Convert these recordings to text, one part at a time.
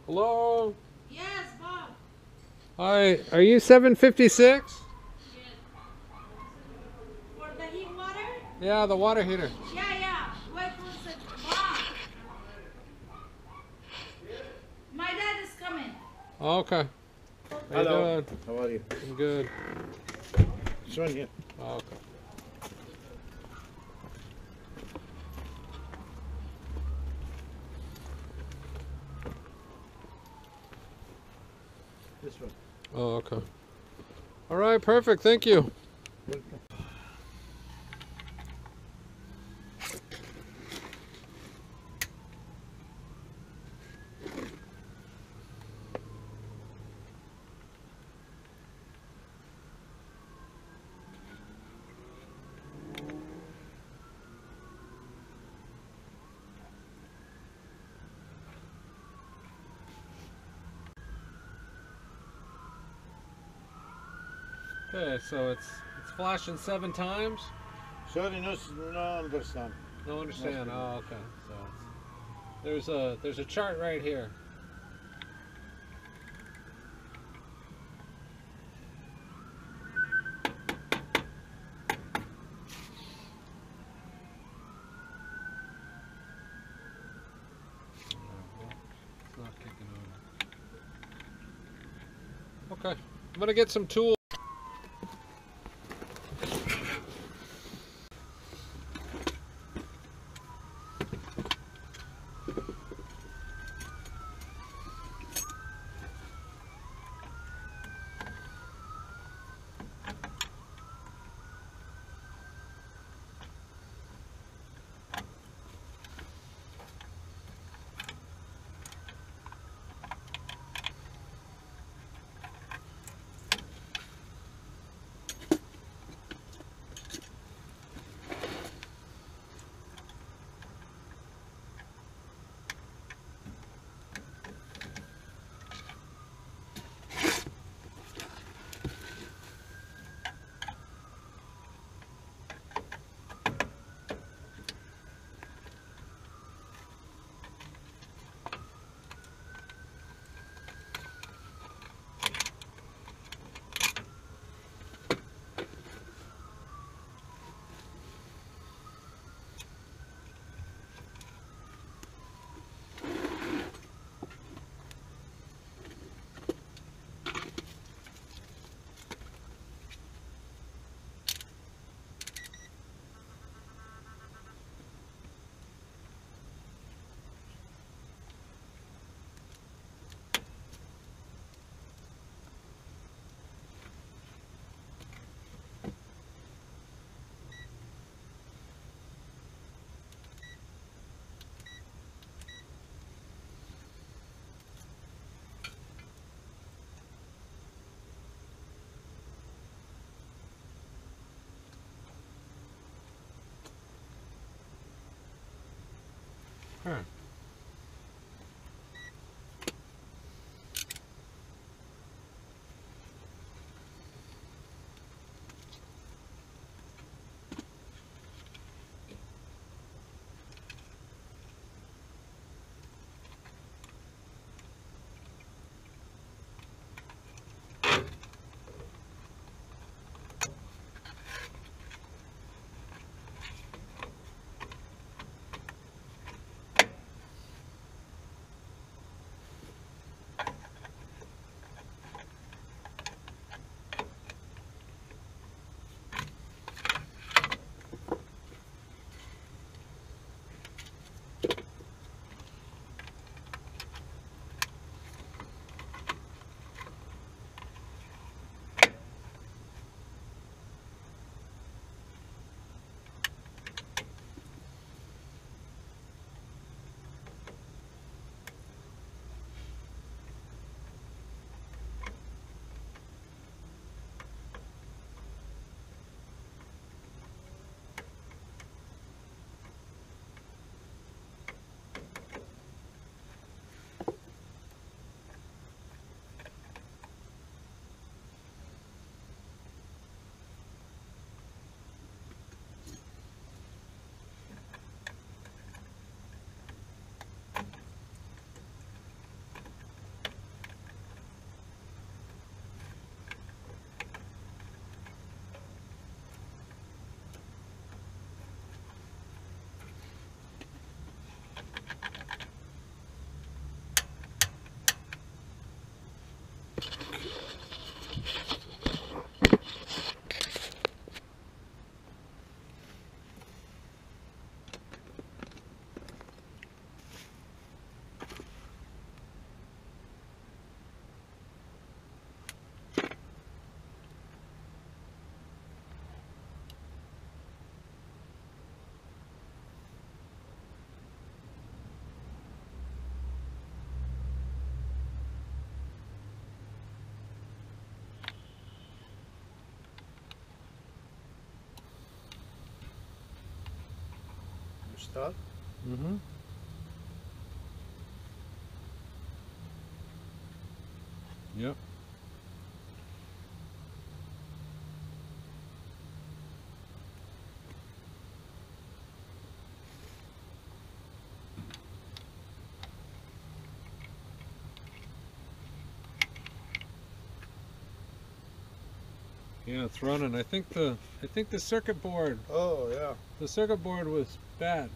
Hello? Yes, Bob. Hi, are you 756? Yes. For the heat water? Yeah, the water heater. Yeah. Wait one second. Bob. My dad is coming. Okay. How you Hello. doing? How are you? I'm good. This one here. Okay. This one. Oh, okay. All right, perfect. Thank you. Welcome. Okay, so it's flashing 7 times. Sorry, no understand. No understand. Nothing. Oh, okay. So there's a chart right here. It's not kicking on. Okay, I'm gonna get some tools. Huh. Start. Mm-hmm. Yep. Yeah, it's running. I think the circuit board Oh yeah. was bad.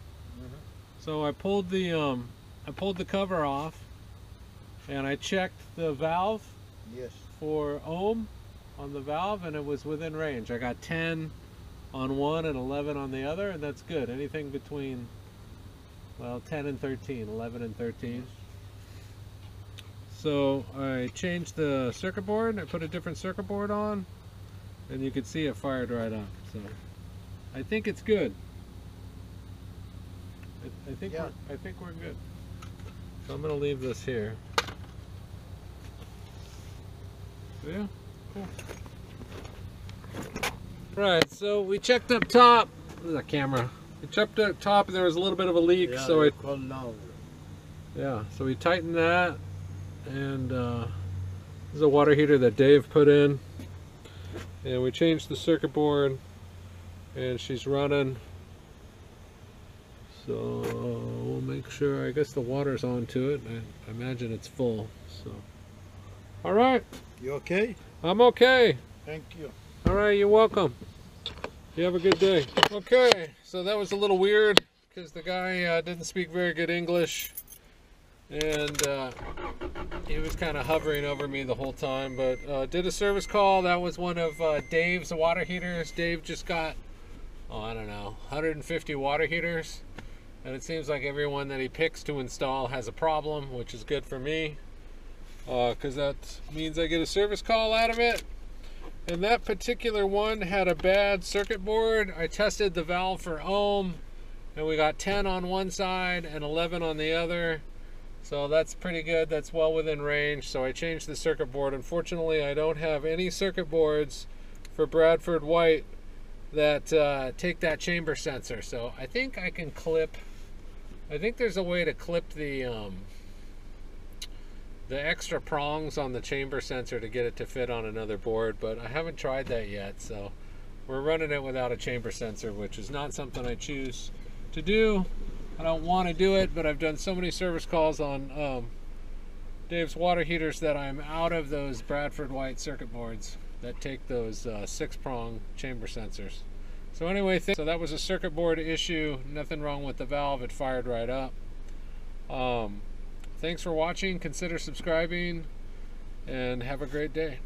So I pulled the cover off and I checked the valve Yes. for ohm on the valve and it was within range. I got 10 on one and 11 on the other, and that's good. Anything between, well, 10 and 13, 11 and 13. So I changed the circuit board, I put a different circuit board on, and you can see it fired right up. So I think it's good. I think we're good. So I'm gonna leave this here. Yeah, cool. Right, so we checked up top. There's a camera. We checked up top and there was a little bit of a leak, Yeah, so call now. so we tightened that, and this is a water heater that Dave put in, and we changed the circuit board, and she's running. So we'll make sure. I guess the water's onto it. I imagine it's full. So, all right. You okay? I'm okay. Thank you. All right, you're welcome. You have a good day. Okay, so that was a little weird because the guy didn't speak very good English, and he was kind of hovering over me the whole time, but did a service call. That was one of Dave's water heaters. Dave just got, I don't know, 150 water heaters, and it seems like everyone that he picks to install has a problem, which is good for me because that means I get a service call out of it. And that particular one had a bad circuit board. I tested the valve for ohm, and we got 10 on one side and 11 on the other. So that's pretty good. That's well within range. So I changed the circuit board. Unfortunately, I don't have any circuit boards for Bradford white that take that chamber sensor. So I think I can clip. I think there's a way to clip the extra prongs on the chamber sensor to get it to fit on another board, but I haven't tried that yet. So we're running it without a chamber sensor, which is not something I choose to do. I don't want to do it, but I've done so many service calls on Dave's water heaters that I'm out of those Bradford white circuit boards that take those 6-prong chamber sensors. So anyway, so that was a circuit board issue. Nothing wrong with the valve. It fired right up. Thanks for watching. Consider subscribing, and have a great day.